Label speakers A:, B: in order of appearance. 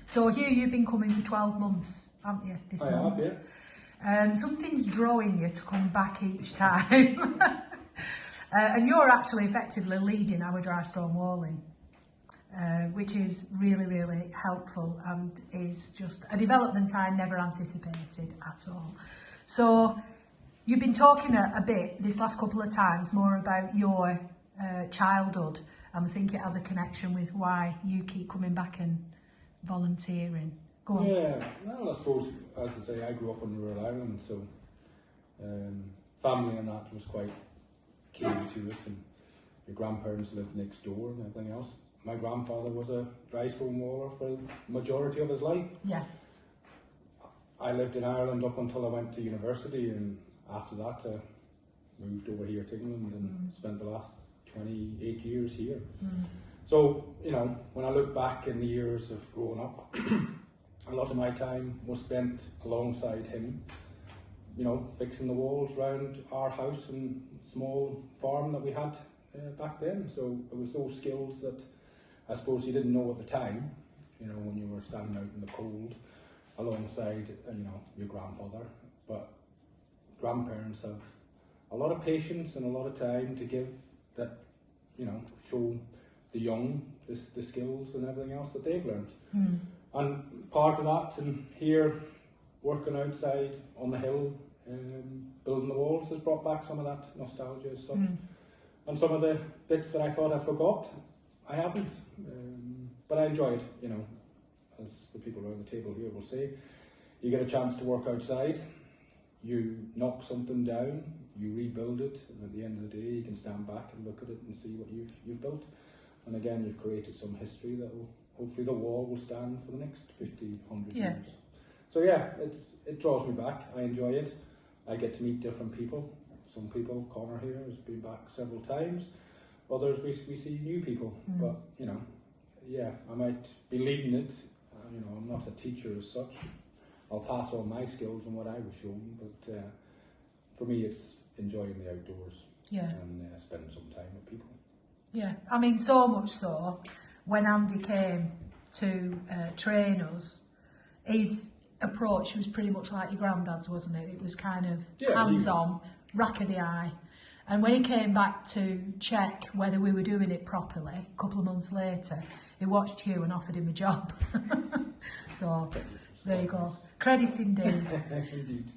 A: So here you've been coming for 12 months, haven't you, this month?
B: I have, yeah.
A: Something's drawing you to come back each time. And you're actually effectively leading our dry stone walling, which is really, really helpful and is just a development I never anticipated at all. So you've been talking a bit this last couple of times more about your childhood, and I think it has a connection with why you keep coming back and volunteering. Go on.
B: Yeah, well, I suppose, as I say, I grew up on rural Ireland, so family and that was quite key to it, and your grandparents lived next door and everything else. My grandfather was a dry stone waller for the majority of his life.
A: Yeah.
B: I lived in Ireland up until I went to university, and after that I moved over here to England and spent the last 28 years here. So, you know, when I look back in the years of growing up, a lot of my time was spent alongside him, you know, fixing the walls around our house and small farm that we had back then. So it was those skills that I suppose you didn't know at the time, you know, when you were standing out in the cold alongside, you know, your grandfather. But grandparents have a lot of patience and a lot of time to give that, you know, show the young the skills and everything else that they've learned. And part of that, and here working outside on the hill, building the walls, has brought back some of that nostalgia as such. And some of the bits that I thought I forgot, I haven't. But I enjoyed, you know, as the people around the table here will say, you get a chance to work outside, you knock something down, you rebuild it, and at the end of the day you can stand back and look at it and see what you've built. And again, you've created some history that will, hopefully the wall will stand for the next 50, 100 years. So yeah, it draws me back. I enjoy it. I get to meet different people. Some people, Connor here has been back several times. Others we see new people. But you know, yeah, I might be leading it. You know, I'm not a teacher as such. I'll pass on my skills and what I was shown. But for me, it's enjoying the outdoors and spending some time with people.
A: Yeah, I mean, so much so, when Andy came to train us, his approach was pretty much like your granddad's, wasn't it? It was kind of hands-on, rack of the eye. And when he came back to check whether we were doing it properly, a couple of months later, he watched you and offered him a job. So, there you go. Credit indeed.
B: Indeed.